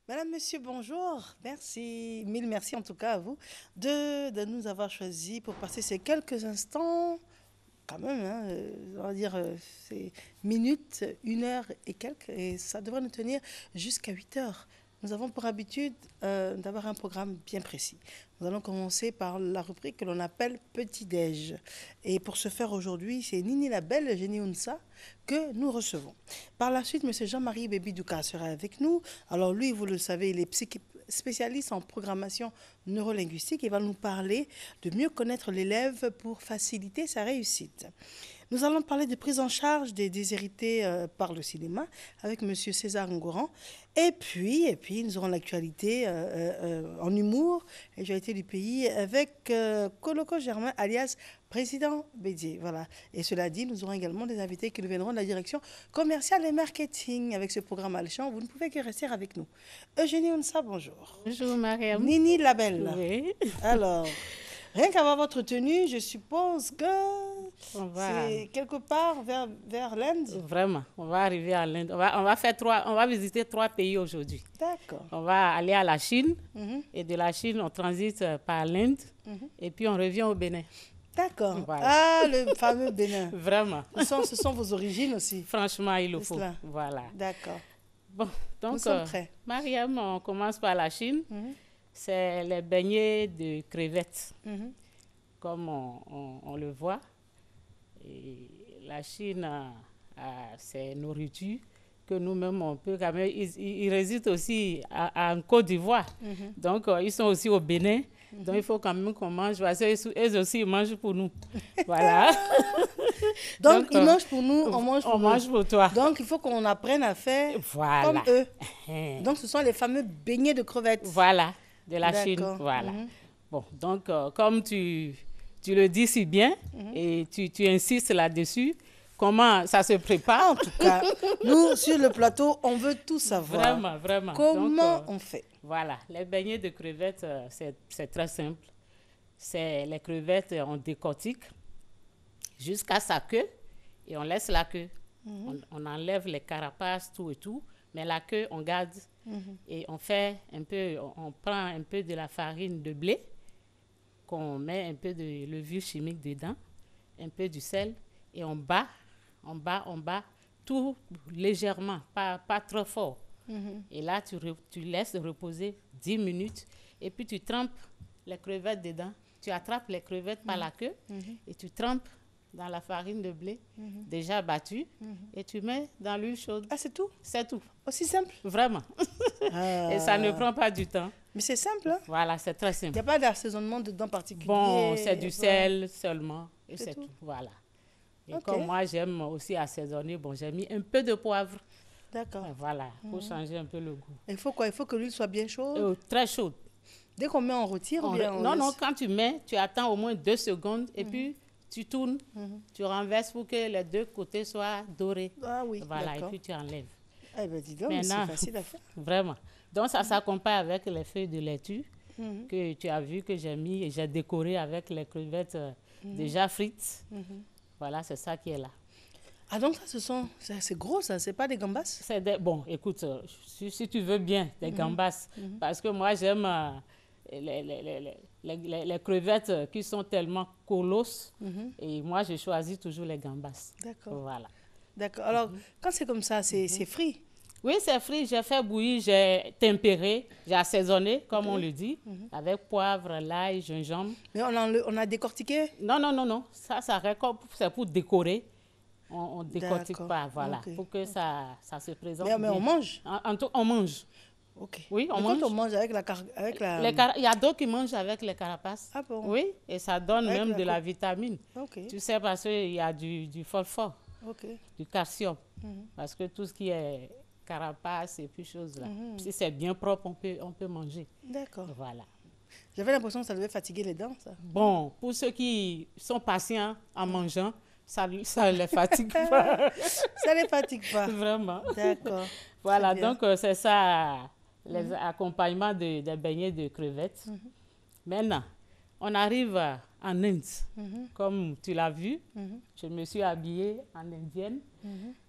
Madame, Monsieur, bonjour. Merci, mille merci en tout cas à vous de nous avoir choisis pour passer ces quelques instants, quand même, hein, on va dire, c'est minutes, 1 heure et quelques, et ça devrait nous tenir jusqu'à 8 heures. Nous avons pour habitude d'avoir un programme bien précis. Nous allons commencer par la rubrique que l'on appelle Petit-Déj. Et pour ce faire aujourd'hui, c'est Nini la Belle, Génie Unsa, que nous recevons. Par la suite, M. Jean-Marie Bébi-Douka sera avec nous. Alors lui, vous le savez, il est spécialiste en programmation neurolinguistique et va nous parler de mieux connaître l'élève pour faciliter sa réussite. Nous allons parler de prise en charge des déshérités par le cinéma avec M. César Ngoran. Et puis, nous aurons l'actualité en humour, l'actualité du pays avec Koloko Germain, alias Président Bédier. Voilà. Et cela dit, nous aurons également des invités qui nous viendront de la direction commerciale et marketing avec ce programme alléchant. Vous ne pouvez que rester avec nous. Eugénie Onsa, bonjour. Bonjour Mariam. Nini Labelle. Oui. Alors, rien qu'à voir votre tenue, je suppose que Va... c'est quelque part vers l'Inde. Vraiment, on va arriver à l'Inde. On va visiter 3 pays aujourd'hui. D'accord. On va aller à la Chine Mhm. et de la Chine, on transite par l'Inde et puis on revient au Bénin. D'accord. Voilà. Ah, le fameux Bénin. Vraiment. Ce sont vos origines aussi. Franchement, il le C'est faut. cela. Voilà. D'accord. Bon, Nous donc, sommes prêts. Mariam, on commence par la Chine. Mhm. C'est les beignets de crevettes, Mhm. comme on le voit. Et la Chine a ses nourritures que nous-mêmes, on peut quand même... Ils résident aussi en Côte d'Ivoire. Mhm. Donc, ils sont aussi au Bénin. Donc, il faut quand même qu'on mange. Parce qu'eux aussi, ils mangent pour nous. Voilà. Donc, ils euh, mangent pour nous, on mange pour On eux. mange pour toi. Donc, il faut qu'on apprenne à faire Voilà. comme eux. Hein. Donc, ce sont les fameux beignets de crevettes. Voilà, de la Chine. D'accord. Voilà. Mhm. Bon, donc, comme tu le dis si bien et tu insistes là-dessus, comment ça se prépare? En tout cas, nous, sur le plateau, on veut tout savoir. Vraiment, vraiment. Comment Donc, on fait? voilà, les beignets de crevettes, c'est très simple. C'est les crevettes, on décortique jusqu'à sa queue et on laisse la queue. On enlève les carapaces, tout et tout, mais la queue, on garde et on fait un peu, on prend un peu de la farine de blé, qu'on met un peu de levure chimique dedans, un peu du sel et on bat, on bat tout légèrement, pas trop fort. Et là, tu laisses reposer 10 minutes et puis tu trempes les crevettes dedans. Tu attrapes les crevettes par la queue et tu trempes dans la farine de blé déjà battue et tu mets dans l'huile chaude. Ah, c'est tout? C'est tout, Aussi simple? vraiment. Et ça ne prend pas du temps. Mais c'est simple, hein? Voilà, c'est très Il simple. n'y a pas d'assaisonnement dedans particulier. Bon, c'est du Voilà. sel seulement et C'est c'est tout. tout. Voilà. Et Ok. comme moi, j'aime aussi assaisonner, bon, j'ai mis un peu de poivre. D'accord. Voilà, pour changer un peu le goût. Il faut quoi? Il faut que l'huile soit bien chaude. Très chaude. Dès qu'on met, on retire ou bien on Non, non, laisse? quand tu mets, tu attends au moins 2 secondes et puis tu tournes, tu renverses pour que les 2 côtés soient dorés. Ah oui, Voilà, et d'accord. puis tu enlèves. Eh bien, dis donc, mais c'est Maintenant, facile à faire. vraiment. Donc, ça s'accompagne avec les feuilles de laitue que tu as vu que j'ai mis et j'ai décoré avec les crevettes déjà frites. Voilà, c'est ça qui est là. Ah donc ça, c'est gros ça, c'est pas des gambas? Bon, écoute, si tu veux bien, des gambas, parce que moi, j'aime les crevettes qui sont tellement colosses. Et moi, je choisis toujours les gambas. D'accord. Voilà. D'accord. Alors, quand c'est comme ça, c'est frit. Oui, c'est frit. J'ai fait bouillir, j'ai tempéré, j'ai assaisonné, comme on le dit, avec poivre, l'ail, gingembre. Mais on a décortiqué? Non, non, non, non. Ça c'est pour décorer. On ne décortique D'accord. pas, voilà, Ok. pour que ça se présente Mais bien. on mange? En tout, on mange. Ok. Oui, on Mais mange. quand on mange avec la... Il y a d'autres qui mangent avec les carapaces. Ah bon? Oui, et ça donne Avec même la de la coque. vitamine. Ok. Tu sais, parce qu'il y a du phosphore, Ok. du calcium. Parce que tout ce qui est carapace et puis choses là, si c'est bien propre, on peut manger. D'accord. Voilà. J'avais l'impression que ça devait fatiguer les dents, ça. Bon, pour ceux qui sont patients en mangeant, ça ne les fatigue pas. Ça ne les fatigue pas. Vraiment. D'accord. Voilà, Très bien. donc c'est ça, les accompagnements des beignets de crevettes. Maintenant, on arrive en Inde. Comme tu l'as vu, je me suis habillée en indienne.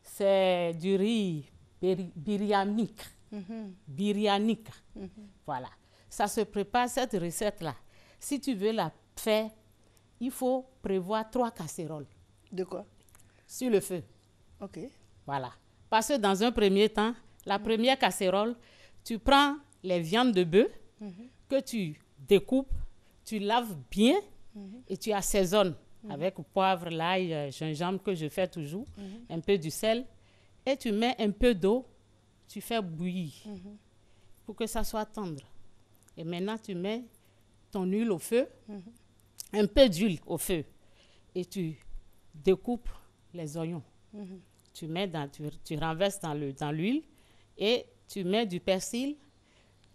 C'est du riz biryanique. biryanique. Voilà. Ça se prépare, cette recette-là. Si tu veux la faire, il faut prévoir 3 casseroles. De quoi? Sur le feu. Ok. Voilà. Parce que dans un premier temps, la première casserole, tu prends les viandes de bœuf que tu découpes, tu laves bien et tu assaisonnes avec poivre, l'ail, gingembre que je fais toujours, un peu du sel et tu mets un peu d'eau, tu fais bouillir pour que ça soit tendre. Et maintenant, tu mets ton huile au feu, un peu d'huile au feu et tu découpes les oignons. Tu renverses dans l'huile et tu mets du persil,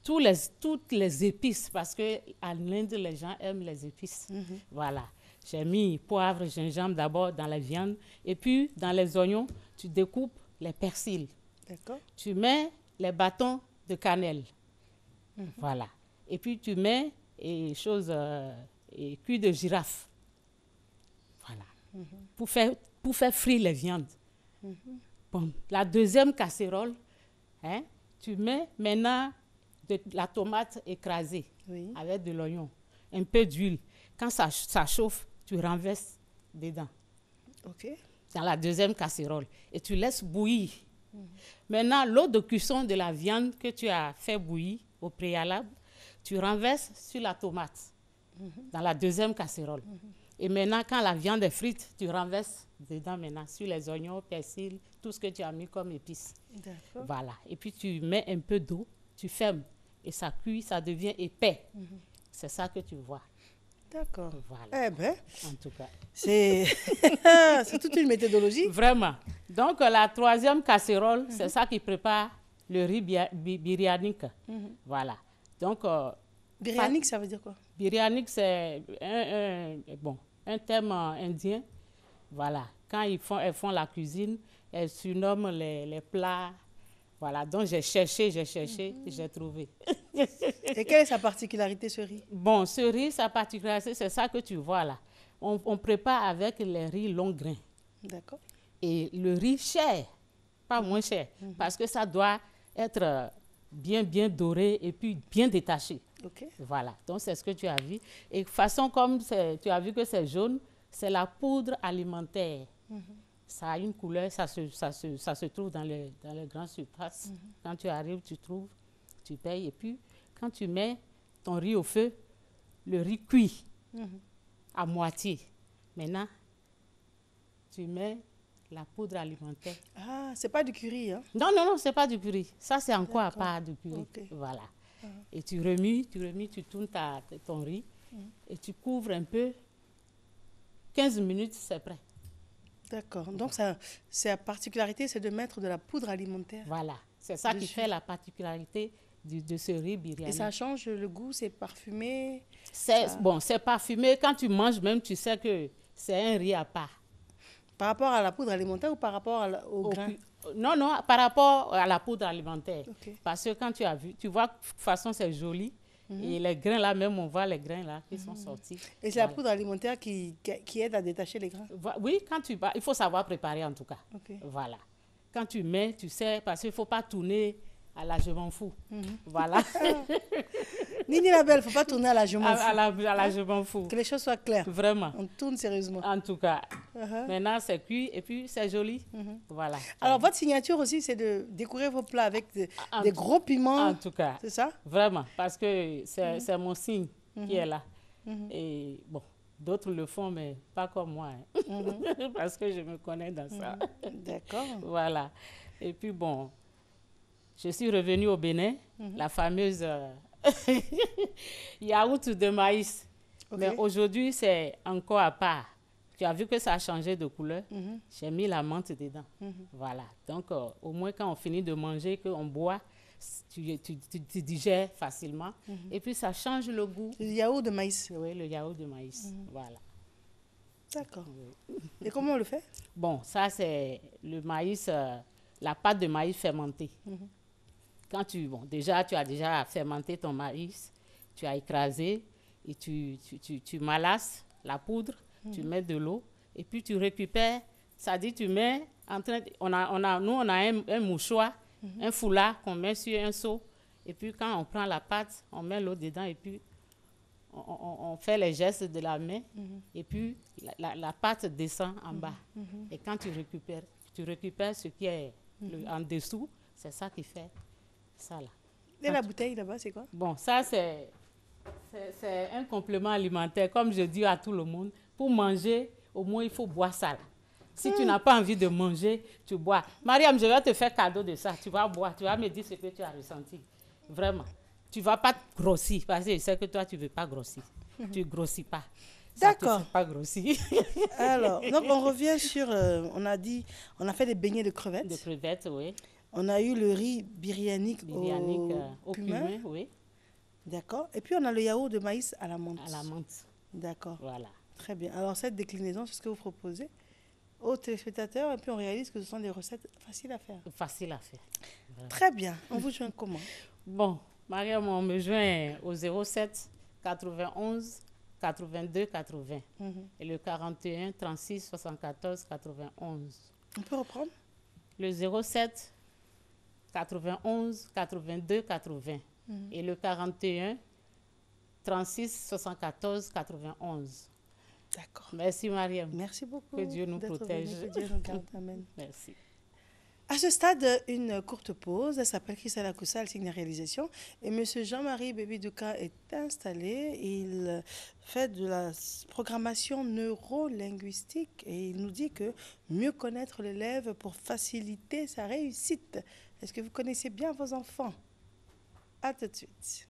toutes les épices, parce qu'en Inde, les gens aiment les épices. Voilà. J'ai mis poivre, gingembre d'abord dans la viande et puis dans les oignons, tu découpes les persils. D'accord. Tu mets les bâtons de cannelle. Voilà. Et puis tu mets cuir de girafe. Voilà. Pour faire frire les viandes. Bon, la deuxième casserole, tu mets maintenant de la tomate écrasée avec de l'oignon, un peu d'huile. Quand ça chauffe, tu renverses dedans. Ok. Dans la deuxième casserole. Et tu laisses bouillir. Maintenant, l'eau de cuisson de la viande que tu as fait bouillir au préalable, tu renverses sur la tomate dans la deuxième casserole. Et maintenant, quand la viande est frite, tu renverses dedans maintenant sur les oignons, persil, tout ce que tu as mis comme épices. D'accord. Voilà. Et puis, tu mets un peu d'eau, tu fermes et ça cuit, ça devient épais. C'est ça que tu vois. D'accord. Voilà. Eh bien, en tout cas. c'est toute une méthodologie. Vraiment. Donc, la troisième casserole, c'est ça qui prépare le riz biryanique. Voilà. Donc, Biryanique, ça veut dire quoi? biryanique, c'est un terme indien. Voilà. Quand elles font la cuisine, elles surnomment les plats. Voilà. Donc, j'ai cherché, et j'ai trouvé. Et quelle est sa particularité, ce riz? Bon, ce riz, sa particularité, c'est ça que tu vois là. On prépare avec les riz longs grains. D'accord. Et le riz cher, pas moins cher, parce que ça doit être bien doré et puis bien détaché. Ok. Voilà, donc c'est ce que tu as vu. Et façon comme tu as vu que c'est jaune, c'est la poudre alimentaire. Ça a une couleur, ça se trouve dans les grandes surfaces. Quand tu arrives, tu trouves, tu payes. Et puis, quand tu mets ton riz au feu, le riz cuit à moitié. Maintenant, tu mets la poudre alimentaire. Ah, c'est pas du curry, hein? Non, c'est pas du curry. Ça, c'est encore à part du curry. Okay. Voilà. Et tu remues, tu tournes ton riz et tu couvres un peu. 15 minutes, c'est prêt. D'accord. Donc, sa particularité, c'est de mettre de la poudre alimentaire. Voilà. C'est ça qui fait la particularité de ce riz biryani. Et ça change le goût, c'est parfumé? Bon, c'est parfumé. Quand tu manges même, tu sais que c'est un riz à part. Par rapport à la poudre alimentaire ou par rapport au grain? Non, par rapport à la poudre alimentaire. Okay. Parce que quand tu as vu, tu vois, de toute façon, c'est joli. Et les grains là, même, on voit les grains là qui sont sortis. Et c'est la poudre alimentaire qui aide à détacher les grains? Oui, il faut savoir préparer en tout cas. Okay. Voilà. Quand tu mets, tu sais, parce qu'il ne faut pas tourner à la je m'en fous. Voilà. Nini la belle, il ne faut pas tourner à la je m'en fous. À la je m'en fous. Que les choses soient claires. Vraiment. On tourne sérieusement. En tout cas. Maintenant, c'est cuit et puis c'est joli. Voilà. Alors, votre signature aussi, c'est de décorer vos plats avec des gros piments. En tout cas. C'est ça? Vraiment. Parce que c'est mon signe qui est là. Et bon, d'autres le font, mais pas comme moi. Parce que je me connais dans ça. D'accord. Voilà. Et puis bon, je suis revenue au Bénin, la fameuse yaourt de maïs. Okay. Mais aujourd'hui, c'est encore à part. Tu as vu que ça a changé de couleur. J'ai mis la menthe dedans. Voilà. Donc, au moins, quand on finit de manger, qu'on boit, tu digères facilement. Et puis, ça change le goût. Le yaourt de maïs. Oui, le yaourt de maïs. Voilà. D'accord. Et comment on le fait? Bon, ça, c'est le maïs, la pâte de maïs fermentée. Quand déjà, tu as déjà fermenté ton maïs, tu as écrasé et tu malasses la poudre, tu mets de l'eau et puis tu récupères, ça dit tu mets nous on a un mouchoir un foulard qu'on met sur un seau. Et puis quand on prend la pâte, on met l'eau dedans et puis on fait les gestes de la main. Et puis la pâte descend en bas. Et quand tu récupères ce qui est en dessous. C'est ça qui fait ça là. Et la bouteille là-bas, c'est quoi? Bon, ça c'est un complément alimentaire. Comme je dis à tout le monde, pour manger, au moins il faut boire ça là. Si tu n'as pas envie de manger, tu bois. Mariam, je vais te faire cadeau de ça. Tu vas boire, tu vas me dire ce que tu as ressenti. Vraiment. Tu ne vas pas grossir parce que je sais que toi, tu ne veux pas grossir. Tu ne grossis pas. D'accord. Pas grossir. Alors, donc on revient sur, on a fait des beignets de crevettes. De crevettes, oui. On a eu le riz biryanique au cumin, oui. D'accord. Et puis on a le yaourt de maïs à la menthe. À la menthe. D'accord. Voilà. Très bien. Alors cette déclinaison, c'est ce que vous proposez aux téléspectateurs et puis on réalise que ce sont des recettes faciles à faire. Facile à faire. Voilà. Très bien. On vous joint comment? Bon, Mariam, on me joint au 07 91 82 80 et le 41 36 74 91. On peut reprendre? Le 07 91 82 80 et le 41 36 74 91. D'accord. Merci Mariam. Merci beaucoup. Que Dieu nous protège. Que Dieu nous garde. Amen. Merci. À ce stade, une courte pause. Elle s'appelle Christelle Akoussa, elle signe la réalisation. Et M. Jean-Marie Bébiduka est installé. Il fait de la programmation neurolinguistique et il nous dit que mieux connaître l'élève pour faciliter sa réussite. Est-ce que vous connaissez bien vos enfants? À tout de suite.